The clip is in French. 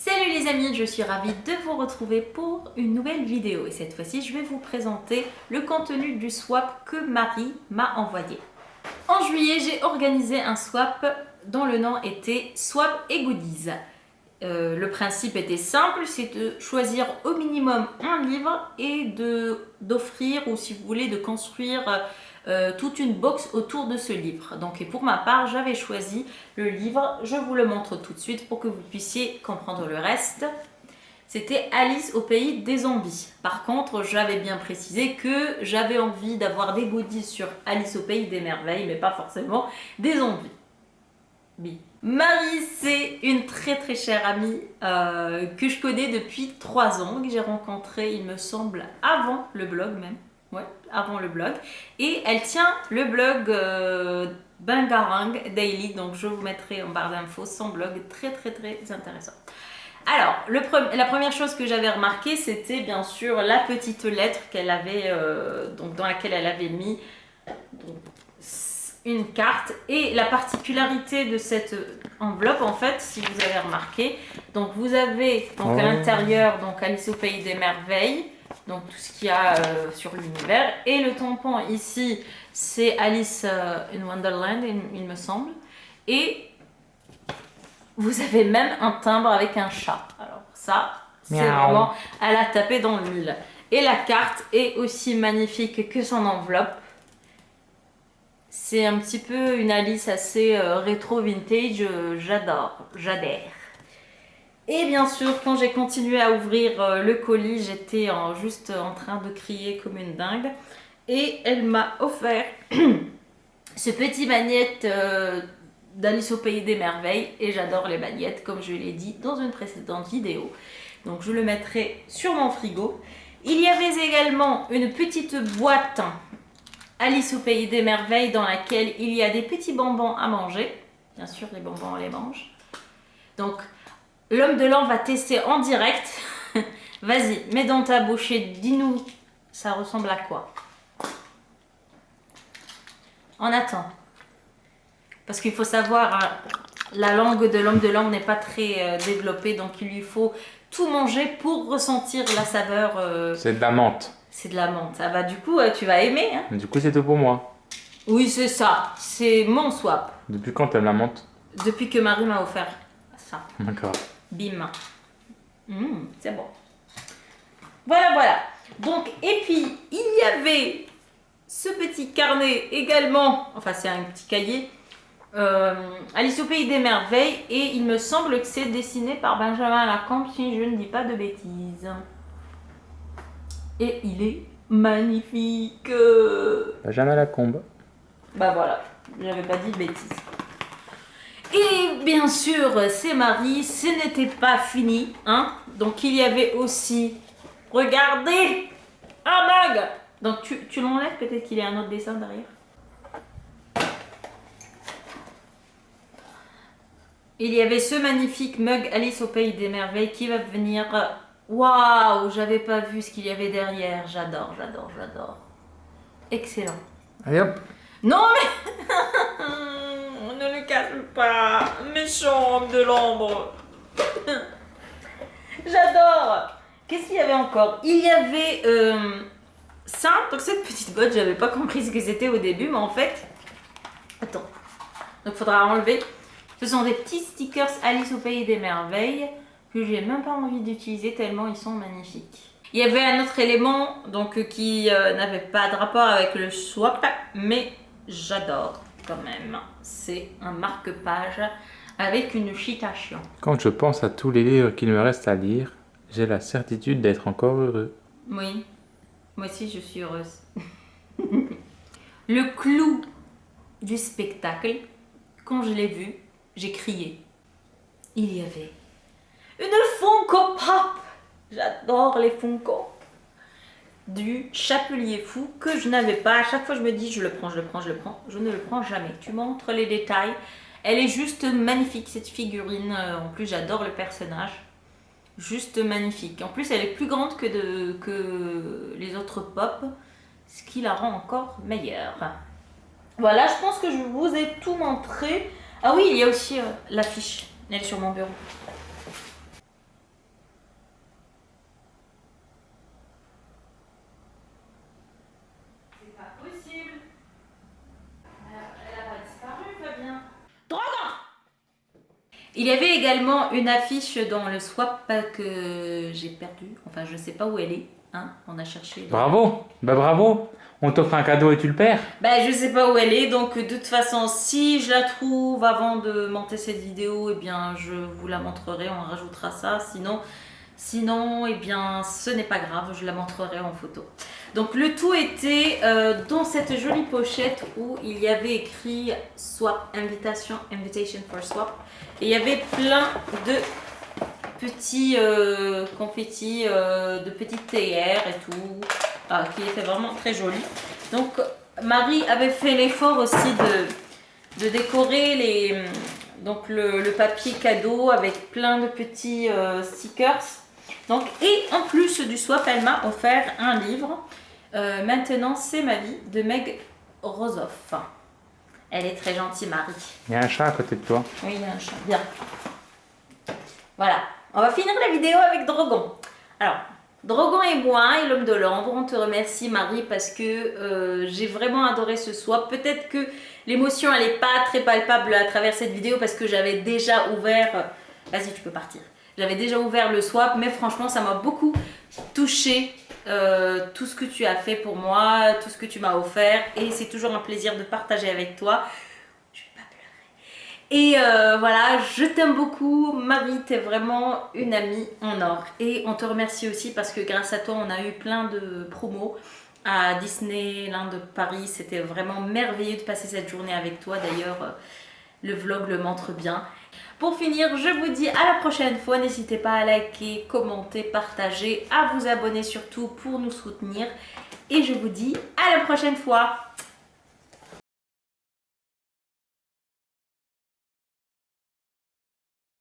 Salut les amis, je suis ravie de vous retrouver pour une nouvelle vidéo et cette fois-ci je vais vous présenter le contenu du swap que Marie m'a envoyé. En juillet, j'ai organisé un swap dont le nom était Swap et Goodies. Le principe était simple, c'est de choisir au minimum un livre et d'offrir, ou si vous voulez, de construire toute une box autour de ce livre. Donc, et pour ma part, j'avais choisi le livre, je vous le montre tout de suite pour que vous puissiez comprendre le reste. C'était Alice au pays des zombies. Par contre, j'avais bien précisé que j'avais envie d'avoir des goodies sur Alice au pays des merveilles, mais pas forcément des zombies. Marie, c'est une très très chère amie que je connais depuis 3 ans, que j'ai rencontrée, il me semble, avant le blog même. Ouais, avant le blog. Et elle tient le blog Bangarang Daily, donc je vous mettrai en barre d'infos son blog très très très intéressant. Alors, la première chose que j'avais remarqué, c'était bien sûr la petite lettre qu'elle avait, donc dans laquelle elle avait mis une carte. Et la particularité de cette enveloppe, en fait, si vous avez remarqué, donc vous avez donc à l'intérieur donc Alice au pays des merveilles, donc tout ce qu'il y a sur l'univers, et le tampon ici, c'est Alice in Wonderland, il me semble, et vous avez même un timbre avec un chat. Alors ça, c'est vraiment à la taper dans le mille. Et la carte est aussi magnifique que son enveloppe. C'est un petit peu une Alice assez rétro vintage, j'adhère. Et bien sûr, quand j'ai continué à ouvrir le colis, j'étais juste en train de crier comme une dingue. Et elle m'a offert ce petit magnète d'Alice au pays des merveilles. Et j'adore les magnettes, comme je l'ai dit dans une précédente vidéo. Donc je le mettrai sur mon frigo. Il y avait également une petite boîte Alice au pays des merveilles dans laquelle il y a des petits bonbons à manger. Bien sûr, les bonbons, on les mange. Donc, l'homme de l'an va tester en direct. Vas-y, mets dans ta bouche et dis-nous, ça ressemble à quoi? On attend. Parce qu'il faut savoir, hein, la langue de l'homme de l'an n'est pas très développée, donc il lui faut tout manger pour ressentir la saveur. C'est de la menthe. C'est de la menthe. Ah bah du coup, tu vas aimer. Hein. Du coup, c'est tout pour moi. Oui, c'est ça. C'est mon swap. Depuis quand t'aimes la menthe? Depuis que Marie m'a offert ça. D'accord. Bim. C'est bon. Voilà. Donc, et puis, il y avait ce petit carnet également. Enfin, c'est un petit cahier. Alice au pays des merveilles. Et il me semble que c'est dessiné par Benjamin Lacombe, si je ne dis pas de bêtises. Et il est magnifique. Benjamin Lacombe. Bah voilà, j'avais pas dit de bêtises. Et bien sûr, c'est Marie, ce n'était pas fini, hein. Donc il y avait aussi, regardez, un mug. Donc tu l'enlèves, peut-être qu'il y a un autre dessin derrière. Il y avait ce magnifique mug Alice au pays des merveilles qui va venir. Waouh, j'avais pas vu ce qu'il y avait derrière. J'adore. Excellent. Allez hop. Non mais ne le casse pas, méchant homme de l'ombre. J'adore. Qu'est-ce qu'il y avait encore? Il y avait ça, donc cette petite boîte, j'avais pas compris ce que c'était au début, mais en fait, attends, donc faudra enlever. Ce sont des petits stickers Alice au pays des merveilles que j'ai même pas envie d'utiliser tellement ils sont magnifiques. Il y avait un autre élément donc qui n'avait pas de rapport avec le swap, mais j'adore quand même. C'est un marque-page avec une citation. Quand je pense à tous les livres qu'il me reste à lire, j'ai la certitude d'être encore heureux. Oui, moi aussi je suis heureuse. Le clou du spectacle, quand je l'ai vu, j'ai crié. Il y avait une Funko Pop. J'adore les Funko. Du Chapelier Fou que je n'avais pas. À chaque fois, je me dis, je le prends. Je ne le prends jamais. Tu montres les détails. Elle est juste magnifique, cette figurine. En plus, j'adore le personnage. Juste magnifique. En plus, elle est plus grande que les autres pop, ce qui la rend encore meilleure. Voilà, je pense que je vous ai tout montré. Ah oui, il y a aussi l'affiche. Elle est sur mon bureau. Il y avait également une affiche dans le swap que j'ai perdu. Enfin, je sais pas où elle est. Hein, on a cherché. Bravo, bah bravo. On t'offre un cadeau et tu le perds. Ben, je sais pas où elle est, donc de toute façon, si je la trouve avant de monter cette vidéo, eh bien, je vous la montrerai, on rajoutera ça. Sinon, eh bien, ce n'est pas grave, je la montrerai en photo. Donc, le tout était dans cette jolie pochette où il y avait écrit Swap Invitation for Swap. Et il y avait plein de petits confettis, de petites théières et tout, qui étaient vraiment très jolis. Donc, Marie avait fait l'effort aussi de décorer donc le papier cadeau avec plein de petits stickers. Donc, et en plus du swap, elle m'a offert un livre. Maintenant, c'est ma vie de Meg Rosoff. Elle est très gentille, Marie. Il y a un chat à côté de toi. Oui, il y a un chat. Bien. Voilà. On va finir la vidéo avec Drogon. Alors, Drogon et moi et l'homme de l'ombre, on te remercie Marie parce que j'ai vraiment adoré ce swap. Peut-être que l'émotion elle n'est pas très palpable à travers cette vidéo parce que j'avais déjà ouvert... Vas-y, tu peux partir. J'avais déjà ouvert le swap, mais franchement ça m'a beaucoup touché. Tout ce que tu as fait pour moi, tout ce que tu m'as offert, et c'est toujours un plaisir de partager avec toi. Et voilà, je t'aime beaucoup, Marie, t'es vraiment une amie en or. Et on te remercie aussi parce que grâce à toi, on a eu plein de promos à Disneyland de Paris. C'était vraiment merveilleux de passer cette journée avec toi. D'ailleurs, le vlog le montre bien. Pour finir, je vous dis à la prochaine fois. N'hésitez pas à liker, commenter, partager, à vous abonner surtout pour nous soutenir. Et je vous dis à la prochaine fois.